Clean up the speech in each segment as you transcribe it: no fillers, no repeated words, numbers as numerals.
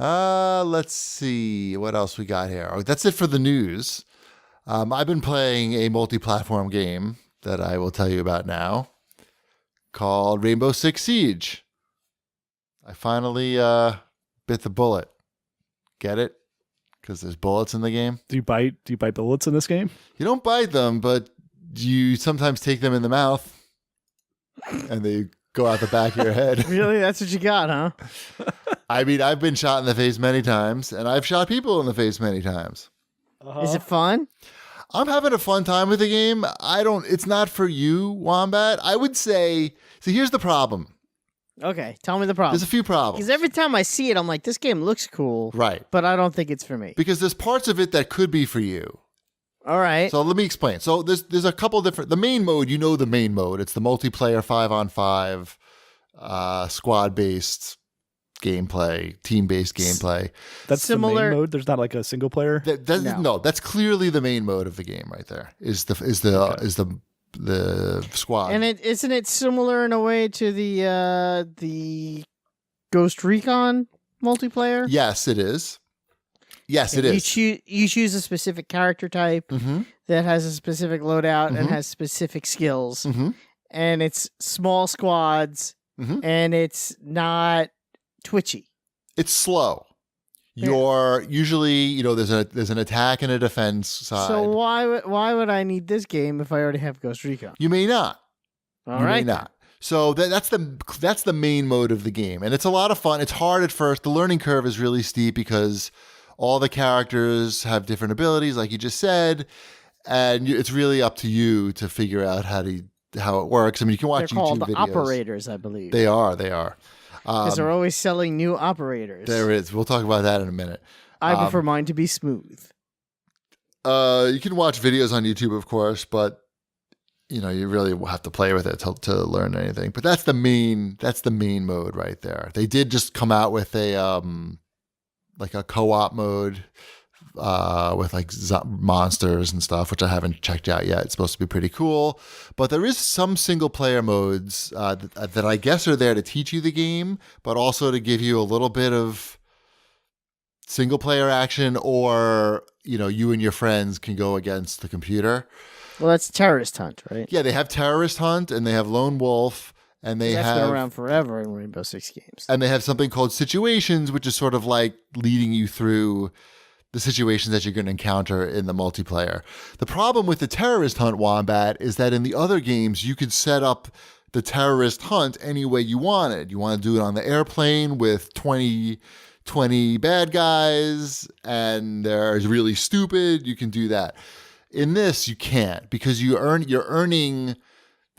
Let's see what else we got here. Oh, that's it for the news. I've been playing a multi-platform game that I will tell you about now called Rainbow Six Siege. I finally bit the bullet. Get it? Because there's bullets in the game. Do you bite bullets in this game? You don't bite them, but you sometimes take them in the mouth and they go out the back of your head. Really? That's what you got, huh? I mean, I've been shot in the face many times, and I've shot people in the face many times. Is it fun? I'm having a fun time with the game. It's not for you, Wombat. I would say, so here's the problem. Okay, tell me the problem. There's a few problems. Because every time I see it, I'm like, this game looks cool. Right. But I don't think it's for me. Because there's parts of it that could be for you. All right. So let me explain. So there's a couple different, the main mode, the main mode. It's the multiplayer 5-on-5 squad-based gameplay, team-based gameplay. That's similar. The main mode. There's not like a single player. No, that's clearly the main mode of the game right there. Is the squad. And isn't it similar in a way to the Ghost Recon multiplayer? Yes, it is. Yes, it is. You choose a specific character type that has a specific loadout and has specific skills, and it's small squads, and it's not twitchy. It's slow. You're usually, there's an attack and a defense side. So why would I need this game if I already have Ghost Recon? You may not. All right. May not. So that's the main mode of the game, and it's a lot of fun. It's hard at first. The learning curve is really steep because all the characters have different abilities, like you just said, and it's really up to you to figure out how it works. I mean, you can watch They're YouTube called videos. operators, I believe. They are. Because they're always selling new operators. There is. We'll talk about that in a minute. I prefer mine to be smooth. You can watch videos on YouTube, of course, but you really have to play with it to learn anything. But that's the main mode right there. They did just come out with a co-op mode with like monsters and stuff, which I haven't checked out yet. It's supposed to be pretty cool. But there is some single player modes that I guess are there to teach you the game, but also to give you a little bit of single player action, or you and your friends can go against the computer. Well, that's Terrorist Hunt, right? Yeah, they have Terrorist Hunt and they have Lone Wolf, and that's been around forever in Rainbow Six games. And they have something called Situations, which is sort of like leading you through the situations that you're going to encounter in the multiplayer. The problem with the Terrorist Hunt, Wombat, is that in the other games, you could set up the Terrorist Hunt any way you wanted. You want to do it on the airplane with 20 bad guys, and they're really stupid. You can do that. In this, you can't, because you're earning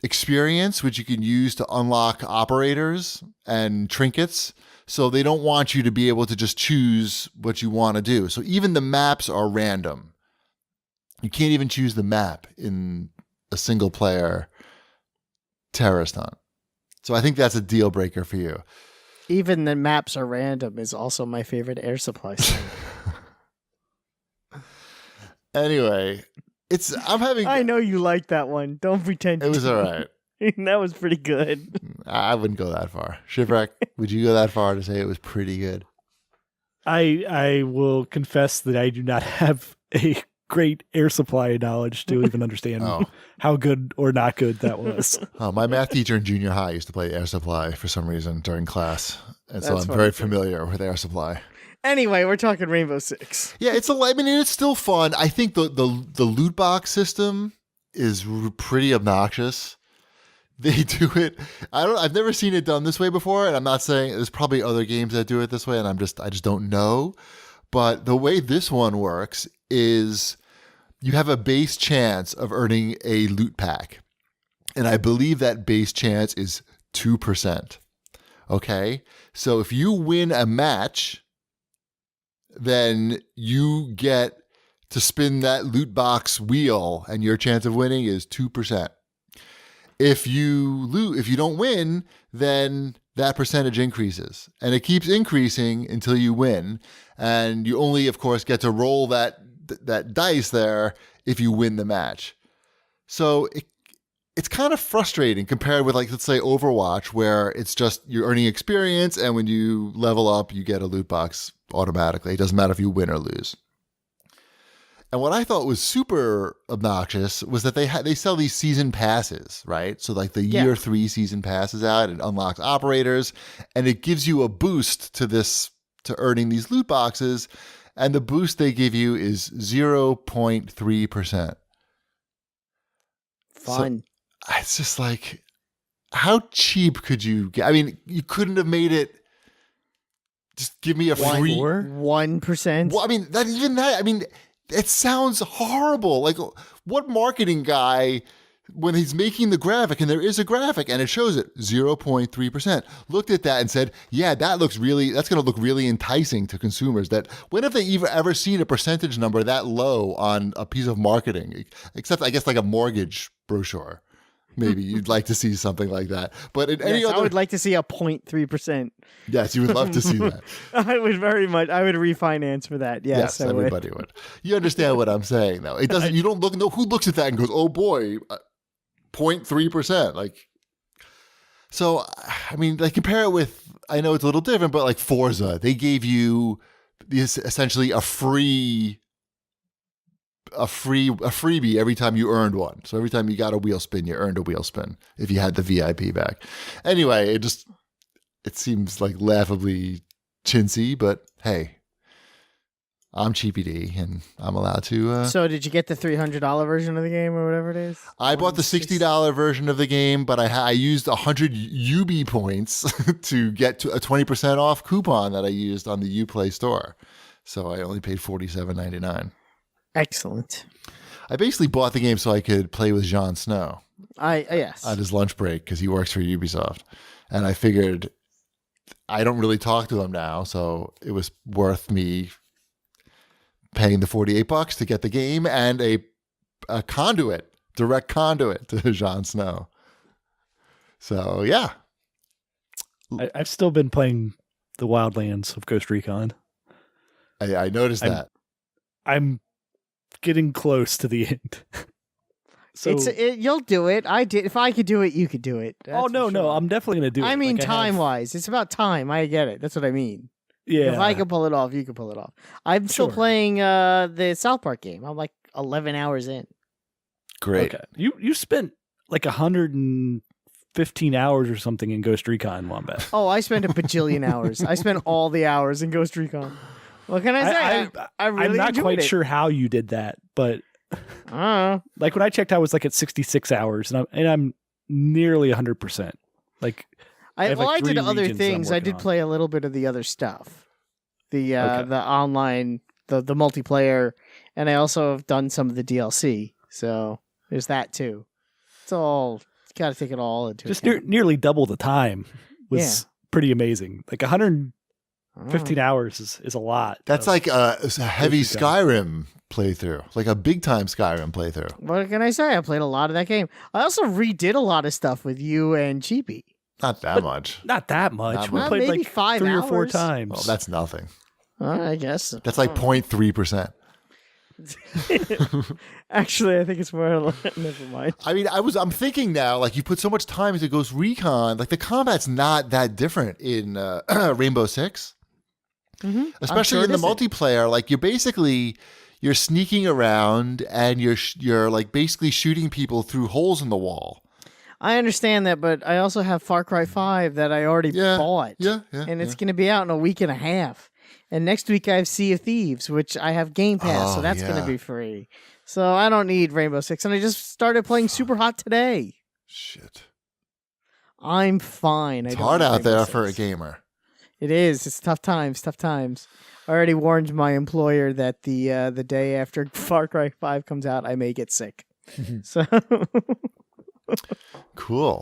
experience, which you can use to unlock operators and trinkets. So they don't want you to be able to just choose what you want to do. So even the maps are random. You can't even choose the map in a single player Terrorist Hunt. So I think that's a deal breaker for you. Even the maps are random is also my favorite air supply site. Anyway, I know you like that one. Don't pretend. It was all right. That was pretty good. I wouldn't go that far. Shipwreck, would you go that far to say it was pretty good? I will confess that I do not have a great air supply knowledge to even understand how good or not good that was. My math teacher in junior high used to play air supply for some reason during class, and so I'm very familiar with air supply. Anyway, we're talking Rainbow Six. Yeah, it's still fun. I think the loot box system is pretty obnoxious. They do it. I've never seen it done this way before, and I'm not saying there's probably other games that do it this way, and I just don't know. But the way this one works is you have a base chance of earning a loot pack, and I believe that base chance is 2%. Okay, so if you win a match, then you get to spin that loot box wheel, and your chance of winning is 2%. If you don't win, then that percentage increases, and it keeps increasing until you win. And you only, of course, get to roll that dice there if you win the match. So it's kind of frustrating compared with, like, let's say Overwatch, where it's just you're earning experience, and when you level up, you get a loot box automatically. It doesn't matter if you win or lose. And what I thought was super obnoxious was that they sell these season passes, right? So like the year 3 season passes out, it unlocks operators, and it gives you a boost to earning these loot boxes, and the boost they give you is 0.3%. Fun. So it's just like, how cheap could you get? I mean, you couldn't have made it. Just give me a free 1%. Well, I mean, it sounds horrible. Like, what marketing guy, when he's making the graphic, and there is a graphic and it shows it 0.3%, looked at that and said, yeah, that's going to look really enticing to consumers. That when have they ever seen a percentage number that low on a piece of marketing? Except, I guess, like a mortgage brochure. Maybe you'd like to see something like that. But in any other, I would like to see a 0.3%. Yes, you would love to see that. I would very much. I would refinance for that. Yes, everybody would. You understand what I'm saying, though. It doesn't. You don't look. No, who looks at that and goes, "Oh boy, 0.3%." Like, so I mean, like, compare it with. I know it's a little different, but like Forza, they gave you essentially a freebie every time you earned one. So every time you got a wheel spin, you earned a wheel spin if you had the VIP back. Anyway, it seems like laughably chintzy, but hey, I'm CheapyD and I'm allowed to. So did you get the $300 version of the game or whatever it is? I bought the $60 version of the game, but I used 100 UB points to get to a 20% off coupon that I used on the Uplay store. So I only paid $47.99. Excellent. I basically bought the game so I could play with Jon Snow. Yes. At his lunch break, because he works for Ubisoft. And I figured I don't really talk to him now, so it was worth me paying the $48 to get the game and a direct conduit to Jon Snow. So, yeah. I've still been playing the Wildlands of Ghost Recon. I noticed that. I'm getting close to the end. So you'll do it. I did. If I could do it, you could do it. No, I'm definitely going to do it. I mean, time-wise. It's about time. I get it. That's what I mean. Yeah. If I can pull it off, you can pull it off. I'm still playing the South Park game. I'm like 11 hours in. Great. Okay. You spent like 115 hours or something in Ghost Recon, Wombat. Oh, I spent a bajillion hours. I spent all the hours in Ghost Recon. What can I say? I'm not quite sure how you did that, but like when I checked, I was like at 66 hours, and I'm nearly 100%. Like I did other things. I did play a little bit of the other stuff, the online, the multiplayer, and I also have done some of the DLC. So there's that too. It's all, you got to take it all into just account. nearly double the time was pretty amazing. Like 115 hours is a lot. That's like a heavy Skyrim playthrough, like a big time Skyrim playthrough. What can I say? I played a lot of that game. I also redid a lot of stuff with you and Cheapy. Not that much. Not that much. We played maybe like 5 3 hours. or 4 times. Well, that's nothing. I guess. That's like 0.3%. Actually, I think it's more. Never mind. I mean, I'm thinking now, like, you put so much time into Ghost Recon, like the combat's not that different in Rainbow Six. Mm-hmm. Especially in the multiplayer, like you're sneaking around and you're like basically shooting people through holes in the wall. I understand that, but I also have Far Cry 5 that I already bought. And it's going to be out in a week and a half. And next week I have Sea of Thieves, which I have Game Pass, so that's going to be free. So I don't need Rainbow Six. And I just started playing Super Hot today. Shit. I'm fine. It's hard out there for a gamer. It is. It's tough times. I already warned my employer that the day after Far Cry 5 comes out, I may get sick. So cool.